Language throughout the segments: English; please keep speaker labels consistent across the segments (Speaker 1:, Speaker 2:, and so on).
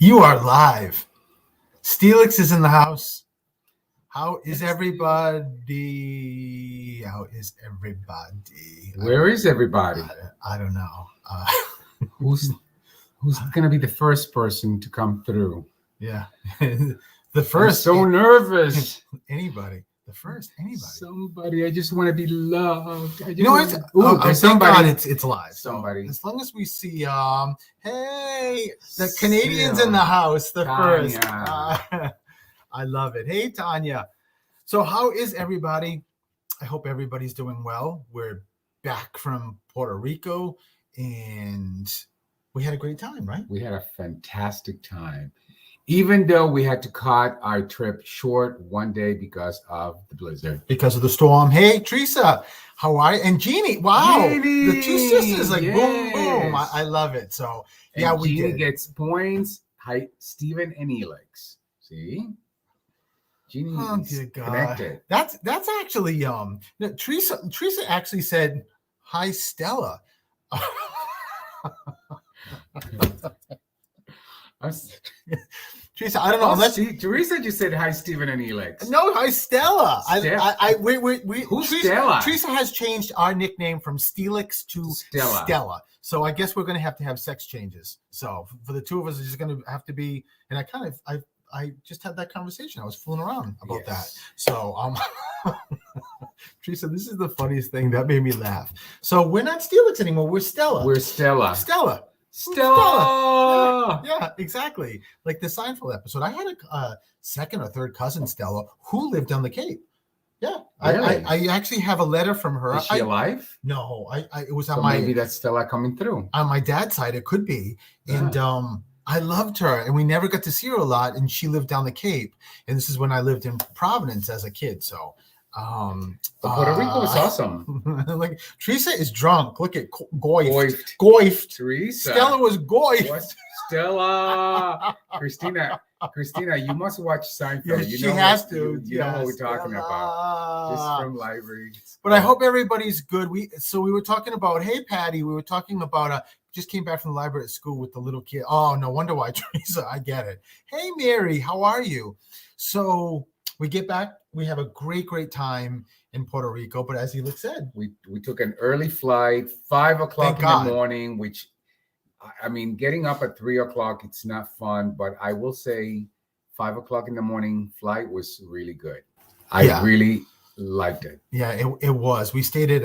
Speaker 1: You are live. Steelix is in the house. How is everybody? How is everybody?
Speaker 2: Where is everybody?
Speaker 1: I don't know.
Speaker 2: Who's going to be the first person to come through?
Speaker 1: Yeah. The first.
Speaker 2: I'm so nervous.
Speaker 1: Anybody. The first. Anybody.
Speaker 2: Somebody. I just want to be loved.
Speaker 1: There's
Speaker 2: somebody.
Speaker 1: Thank God it's live.
Speaker 2: Somebody.
Speaker 1: So as long as we see, hey, the Canadians in the house, the
Speaker 2: Tanya.
Speaker 1: first. I love it. Hey, Tanya. So how is everybody? I hope everybody's doing well. We're back from Puerto Rico, and we had a great time, right?
Speaker 2: We had a fantastic time. Even though we had to cut our trip short one day because of the blizzard.
Speaker 1: Because of the storm. Hey, Teresa, how are you? And Jeannie, wow.
Speaker 2: Jeannie,
Speaker 1: the two sisters, like,
Speaker 2: yes.
Speaker 1: boom, boom. I love it. So,
Speaker 2: and
Speaker 1: yeah, we
Speaker 2: Jeannie
Speaker 1: did.
Speaker 2: gets points. Hi, Stephen and Elix. See? Jeannie is connected.
Speaker 1: That's actually, Teresa actually said, hi, Stella. Teresa, I don't know.
Speaker 2: Teresa just said hi, Stephen and Elix.
Speaker 1: No, hi, Stella.
Speaker 2: Who's Stella?
Speaker 1: Teresa has changed our nickname from Steelix to Stella. So I guess we're going to have sex changes. So for the two of us, it's just going to have to be. And I just had that conversation. I was fooling around about that. So Teresa, this is the funniest thing that made me laugh. So we're not Steelix anymore. We're Stella.
Speaker 2: We're Stella.
Speaker 1: Stella. Yeah, exactly. Like the Seinfeld episode. I had a second or third cousin, Stella, who lived on the Cape. Yeah.
Speaker 2: Really?
Speaker 1: I actually have a letter from her.
Speaker 2: Is she alive?
Speaker 1: No. It was
Speaker 2: on maybe that's Stella coming through.
Speaker 1: On my dad's side, it could be. And I loved her, and we never got to see her a lot, and she lived down the Cape. And this is when I lived in Providence as a kid. So
Speaker 2: Puerto Rico is awesome.
Speaker 1: Like Teresa is drunk. Look at
Speaker 2: goifed. Teresa.
Speaker 1: Stella was goifed.
Speaker 2: What? Stella. Christina, you must watch Seinfeld.
Speaker 1: Yeah,
Speaker 2: she
Speaker 1: has to.
Speaker 2: You know what we're talking about. Just from library.
Speaker 1: But I hope everybody's good. We were talking about, hey, Patty, we were talking about just came back from the library at school with the little kid. Oh, no wonder why, Teresa. I get it. Hey, Mary, how are you? So we get back. We have a great time in Puerto Rico. But as Elix said,
Speaker 2: we took an early flight, 5 o'clock in the morning, which, I mean, getting up at 3 o'clock, it's not fun. But I will say 5 o'clock in the morning flight was really good. I really liked it. Yeah,
Speaker 1: it was. We stayed at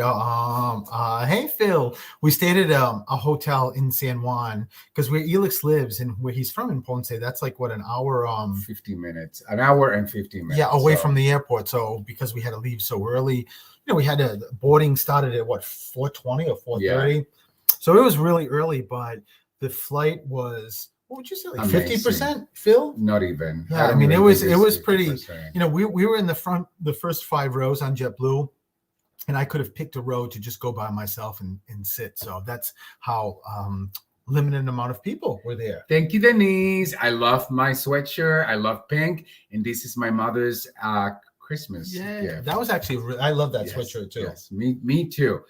Speaker 1: hey Phil, we stayed at a hotel in San Juan because where Elix lives and where he's from in Ponce, that's like what, an hour
Speaker 2: 50 minutes, an hour and 50 minutes.
Speaker 1: Yeah, away from the airport. So because we had to leave so early, we had boarding started at what, 4:20 or 4:30. Yeah. So it was really early, but the flight was, what would you say, like 50%, Phil?
Speaker 2: Not even.
Speaker 1: Yeah, I mean, it was pretty, we were in the front, the first 5 rows on JetBlue, and I could have picked a row to just go by myself and sit. So that's how limited amount of people were there.
Speaker 2: Thank you, Denise. I love my sweatshirt. I love pink. And this is my mother's Christmas gift.
Speaker 1: That was actually, I love that sweatshirt too.
Speaker 2: Yes, me too.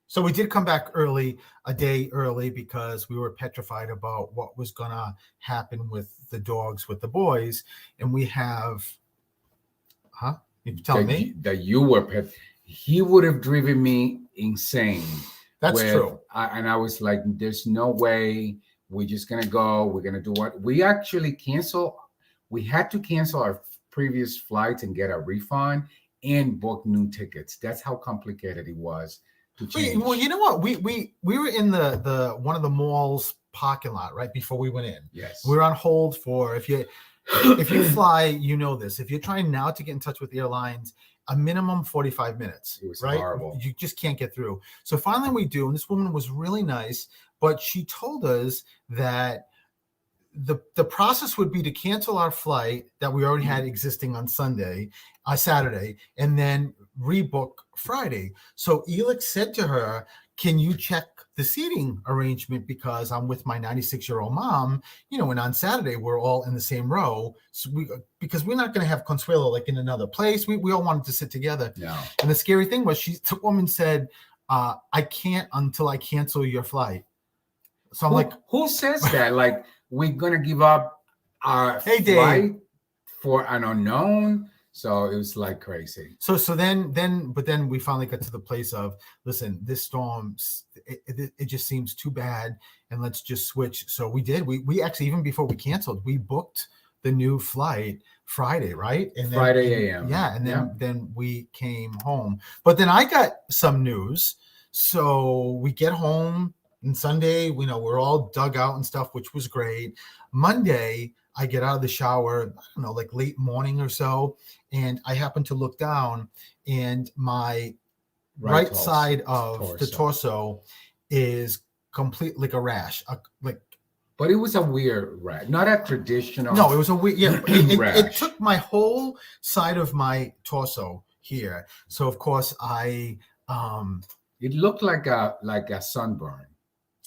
Speaker 2: So
Speaker 1: we did come back early, a day early, because we were petrified about what was going to happen with the dogs, with the boys. And we have, you tell me?
Speaker 2: That you were he would have driven me insane.
Speaker 1: That's true.
Speaker 2: And I was like, there's no way we're just going to go. We're going to do what? We actually we had to cancel our previous flights and get a refund and book new tickets. That's how complicated it was.
Speaker 1: Well, you know what? We were in the one of the mall's parking lot right before we went in.
Speaker 2: Yes.
Speaker 1: We were on hold for, if you fly, you know this. If you're trying now to get in touch with airlines, a minimum 45 minutes.
Speaker 2: It was
Speaker 1: right?
Speaker 2: horrible.
Speaker 1: You just can't get through. So finally we do, and this woman was really nice, but she told us that the process would be to cancel our flight that we already had existing on Saturday, and then rebook Friday. So Elix said to her, can you check the seating arrangement, because I'm with my 96-year-old mom, and on Saturday we're all in the same row. So because we're not going to have Consuelo like in another place. We all wanted to sit together.
Speaker 2: No.
Speaker 1: And the scary thing was the woman said, I can't until I cancel your flight. So I'm like,
Speaker 2: who says that? Like, we're gonna give up our
Speaker 1: Hey, Dave.
Speaker 2: flight for an unknown. So it was like crazy.
Speaker 1: So then we finally got to the place of, listen, this storm, it just seems too bad, and let's just switch. So we did. We actually, even before we canceled, we booked the new flight Friday, right? And then,
Speaker 2: Friday a.m.
Speaker 1: Yeah, and then we came home. But then I got some news. So we get home, and Sunday, we're all dug out and stuff, which was great. Monday, I get out of the shower, I don't know, like late morning or so, and I happen to look down, and my right side of the torso is complete, like a rash,
Speaker 2: But it was a weird rash, not a traditional.
Speaker 1: No, it was a weird. Yeah, it took my whole side of my torso here. So of course
Speaker 2: it looked like a sunburn.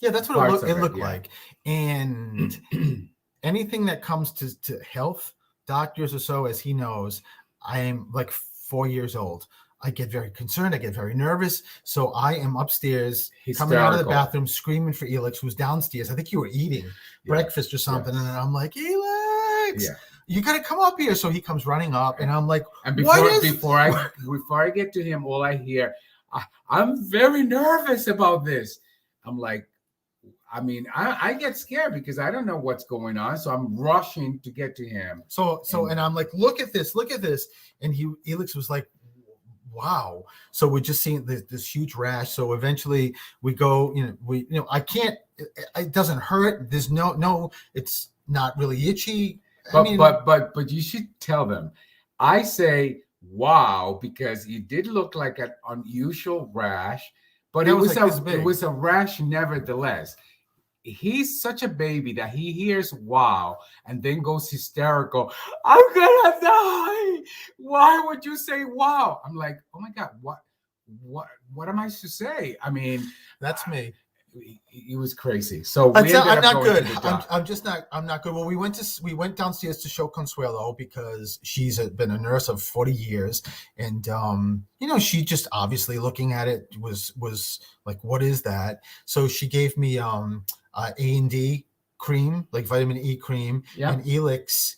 Speaker 1: Yeah, that's what it looked like. And anything that comes to health, doctors or so, as he knows, I am like 4 years old. I get very concerned. I get very nervous. So I am upstairs, coming out of the bathroom, screaming for Elix, who's downstairs. I think you were eating breakfast or something. And I'm like, Elix, you got to come up here. So he comes running up, and I'm like,
Speaker 2: and before I get to him, all I hear, I'm very nervous about this. I'm like, I mean, I get scared because I don't know what's going on. So I'm rushing to get to him.
Speaker 1: And I'm like, look at this. And Elix was like, wow. So we're just seeing this huge rash. So eventually we go, I can't, it doesn't hurt. There's no, it's not really itchy.
Speaker 2: But you should tell them. I say, wow, because it did look like an unusual rash, but it was a rash nevertheless. He's such a baby that he hears wow and then goes hysterical. I'm gonna die. Why would you say wow? I'm like, oh my God, what am I to say? I mean,
Speaker 1: that's me.
Speaker 2: It was crazy. So
Speaker 1: I'm not good. I'm not good. Well, we went downstairs to show Consuelo because she's been a nurse of 40 years, and she just obviously looking at it was like, what is that? So she gave me A&D cream, like vitamin E cream, and Elix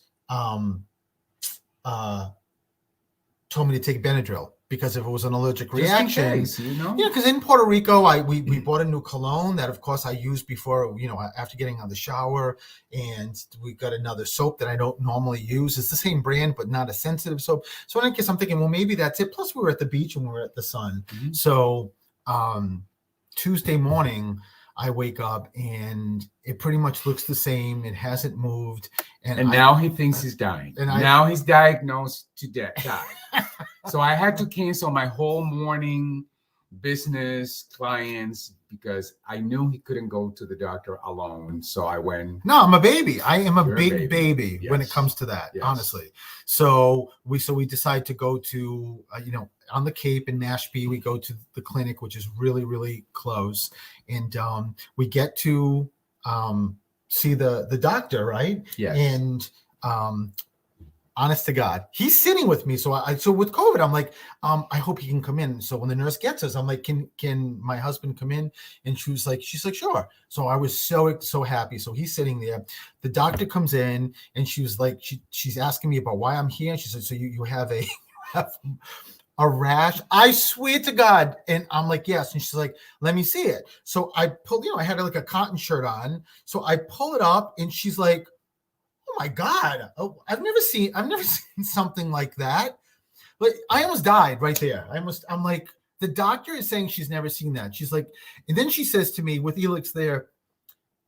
Speaker 1: told me to take Benadryl because if it was an allergic reaction, because in Puerto Rico, we bought a new cologne that, of course, I used before, after getting out of the shower, and we got another soap that I don't normally use. It's the same brand, but not a sensitive soap. So in that case, I'm thinking, well, maybe that's it. Plus, we were at the beach and we were at the sun. Mm-hmm. So Tuesday morning, I wake up and it pretty much looks the same. It hasn't moved.
Speaker 2: And now he thinks he's dying. And now he's diagnosed to die. So I had to cancel my whole morning business clients because I knew he couldn't go to the doctor alone. So I went.
Speaker 1: No, I'm a baby. I am a big baby when it comes to that, honestly. So we decide to go to, on the Cape in Mashpee, we go to the clinic, which is really, really close. And we get to see the doctor, right?
Speaker 2: Yes.
Speaker 1: And honest to God, he's sitting with me. So so with COVID, I'm like, I hope he can come in. So when the nurse gets us, I'm like, can my husband come in? And she's like, sure. So I was so happy. So he's sitting there. The doctor comes in and she was like, she's asking me about why I'm here. And she said, so you have a rash? I swear to God. And I'm like, yes. And she's like, let me see it. So I pulled, I had like a cotton shirt on. So I pull it up and she's like, oh my God. Oh, I've never seen something like that. Like I almost died right there. I'm like, the doctor is saying she's never seen that. She's like, and then she says to me with Elix there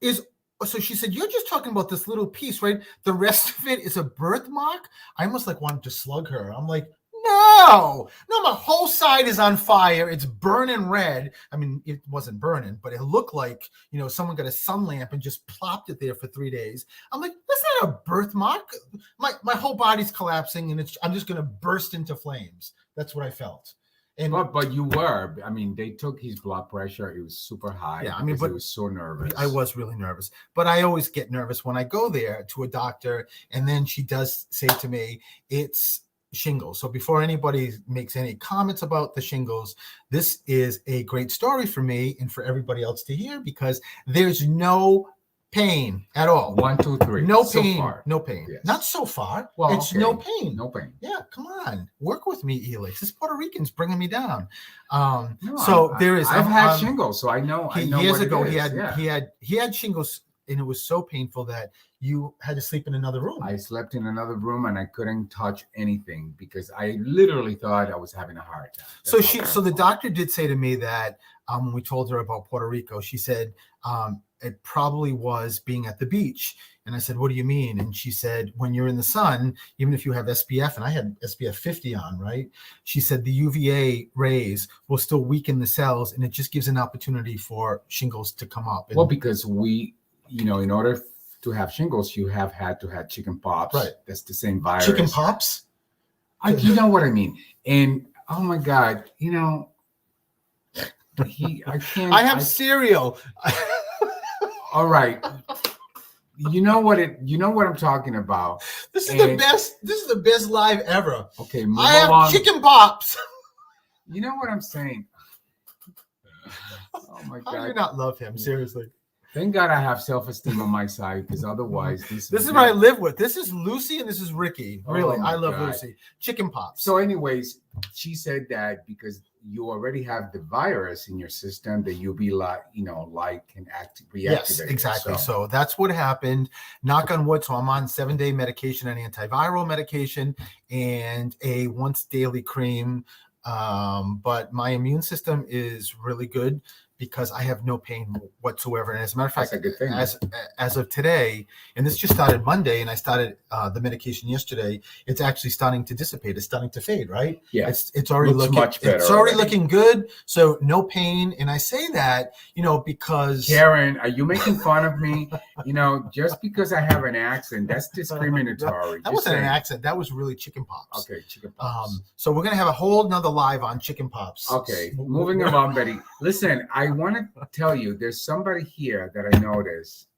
Speaker 1: so she said, you're just talking about this little piece, right? The rest of it is a birthmark. I almost like wanted to slug her. I'm like, no, my whole side is on fire. It's burning red. I mean, it wasn't burning, but it looked like, someone got a sun lamp and just plopped it there for 3 days. I'm like, that's not a birthmark. My whole body's collapsing and I'm just going to burst into flames. That's what I felt. And
Speaker 2: but you were, I mean, they took his blood pressure. It was super high.
Speaker 1: Yeah, I mean, but
Speaker 2: he was so nervous.
Speaker 1: I was really nervous, but I always get nervous when I go there to a doctor. And then she does say to me, it's shingles. So before anybody makes any comments about the shingles, this is a great story for me and for everybody else to hear because there's no pain at all.
Speaker 2: 1, 2, 3.
Speaker 1: No
Speaker 2: So
Speaker 1: pain.
Speaker 2: far.
Speaker 1: No pain.
Speaker 2: Yes.
Speaker 1: Not so far.
Speaker 2: Well,
Speaker 1: it's
Speaker 2: okay.
Speaker 1: no pain.
Speaker 2: No pain.
Speaker 1: Yeah, come on. Work with me, Elix. This Puerto Rican's bringing me down.
Speaker 2: No,
Speaker 1: There is.
Speaker 2: I've had shingles, so I know.
Speaker 1: Years
Speaker 2: what
Speaker 1: ago,
Speaker 2: it is.
Speaker 1: he had shingles, and it was so painful that you had to sleep in another room.
Speaker 2: I slept in another room and I couldn't touch anything because I literally thought I was having a heart attack.
Speaker 1: So the doctor did say to me that when we told her about Puerto Rico, she said it probably was being at the beach. And I said, what do you mean? And she said, when you're in the sun, even if you have SPF, and I had SPF 50 on, right? She said the UVA rays will still weaken the cells, and it just gives an opportunity for shingles to come up.
Speaker 2: Well, because in order to have shingles, you have had to have chicken pox.
Speaker 1: Right.
Speaker 2: That's the same virus.
Speaker 1: Chicken pox?
Speaker 2: You know what I mean. And oh my God, I can't.
Speaker 1: I have cereal.
Speaker 2: All right. You know what I'm talking about.
Speaker 1: This is the best. This is the best live ever.
Speaker 2: Okay,
Speaker 1: I have chicken pops.
Speaker 2: You know what I'm saying? Oh my God!
Speaker 1: How do you not love him? Seriously.
Speaker 2: Thank God I have self-esteem on my side, because otherwise this
Speaker 1: is what I live with. This is Lucy and this is Ricky. Really, I love
Speaker 2: God.
Speaker 1: Lucy. Chicken pops.
Speaker 2: So, anyways, she said that because you already have the virus in your system, the UV light, can reactivate.
Speaker 1: Yes, exactly. So that's what happened. Knock on wood. So I'm on 7-day medication, an antiviral medication, and a once daily cream. But my immune system is really good, because I have no pain whatsoever. And as a matter of fact,
Speaker 2: that's a good thing.
Speaker 1: As of today, and this just started Monday, and I started the medication yesterday, it's actually starting to dissipate. It's starting to fade, right?
Speaker 2: Yeah.
Speaker 1: It's already looking much better. It's already looking good. So no pain. And I say that, because
Speaker 2: Karen, are you making fun of me? Just because I have an accent, that's discriminatory.
Speaker 1: That wasn't an accent. That was really chicken pops.
Speaker 2: Okay, chicken pops.
Speaker 1: So we're gonna have a whole nother live on chicken pops.
Speaker 2: Okay, moving along, Betty. Listen, I want to tell you, there's somebody here that I noticed.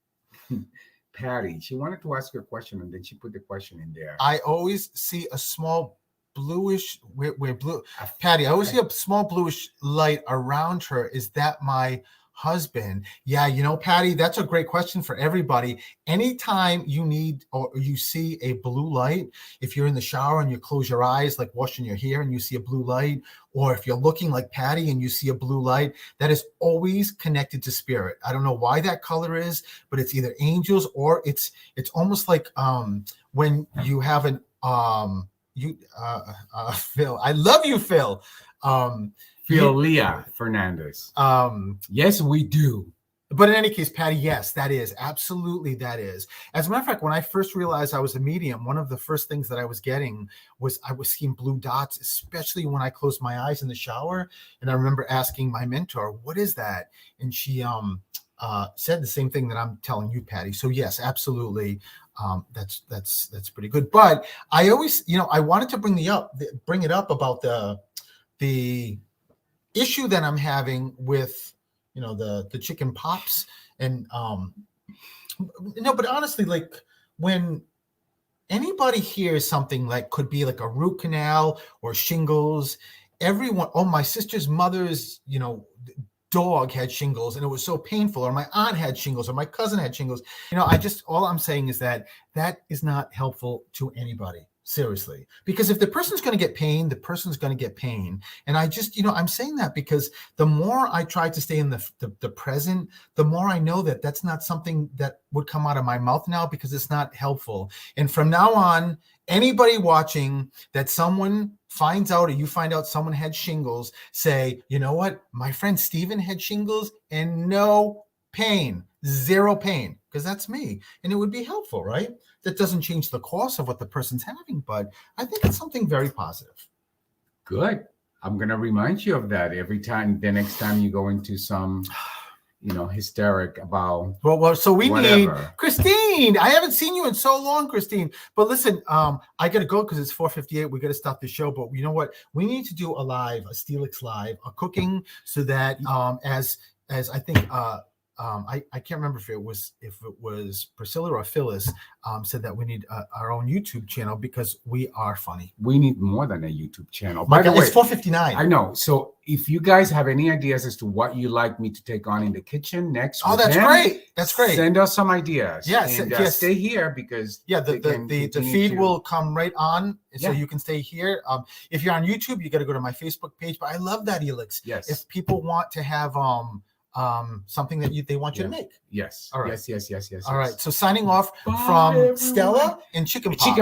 Speaker 2: Patty, she wanted to ask you a question, and then she put the question in there.
Speaker 1: I always see a small bluish, we're blue. Patty, I always see a small bluish light around her. Is that my husband? Yeah, Patty, that's a great question for everybody. Anytime you need or you see a blue light, if you're in the shower and you close your eyes, like washing your hair, and you see a blue light, or if you're looking like Patty and you see a blue light, that is always connected to spirit. I don't know why that color is, but it's either angels, or it's almost like when you have an Phil. I love you, Phil.
Speaker 2: Leah Fernandez. Yes, we do.
Speaker 1: But in any case, Patty, yes, that is. Absolutely, that is. As a matter of fact, when I first realized I was a medium, one of the first things that I was getting was I was seeing blue dots, especially when I closed my eyes in the shower. And I remember asking my mentor, what is that? And she said the same thing that I'm telling you, Patty. So yes, absolutely. That's pretty good. But I always, I wanted to bring it up about the issue that I'm having with the chicken pops. And but honestly, like when anybody hears something like could be like a root canal or shingles, everyone, my sister's mother's dog had shingles and it was so painful, or my aunt had shingles, or my cousin had shingles. All I'm saying is that is not helpful to anybody. Seriously, because if the person's going to get pain, the person's going to get pain. And I just, I'm saying that because the more I try to stay in the present, the more I know that that's not something that would come out of my mouth now, because it's not helpful. And from now on, anybody watching that someone finds out, or you find out someone had shingles, say, you know what? My friend Steven had shingles and no pain, zero pain, because that's me. And it would be helpful, right? That doesn't change the course of what the person's having, but I think it's something very positive.
Speaker 2: Good. I'm going to remind you of that every time, the next time you go into some, hysteric about.
Speaker 1: Well, so we
Speaker 2: whatever.
Speaker 1: Need Christine. I haven't seen you in so long, Christine. But listen, I got to go because it's 4:58. We got to stop the show. But you know what? We need to do a Steelix live, a cooking, so that as I think I can't remember if it was Priscilla or Phyllis said that we need our own YouTube channel because we are funny.
Speaker 2: We need more than a YouTube channel. By the way,
Speaker 1: it's $4.59.
Speaker 2: I know. So if you guys have any ideas as to what you like me to take on in the kitchen next,
Speaker 1: that's great. That's great.
Speaker 2: Send us some ideas.
Speaker 1: Yes,
Speaker 2: and,
Speaker 1: yes.
Speaker 2: Stay here because
Speaker 1: the feed will come right on, so you can stay here. If you're on YouTube, you got to go to my Facebook page. But I love that, Elix.
Speaker 2: Yes.
Speaker 1: If people want to have something that they want you to make.
Speaker 2: Yes.
Speaker 1: All right.
Speaker 2: Yes.
Speaker 1: All right. So signing off from Stella and Chicken Pot.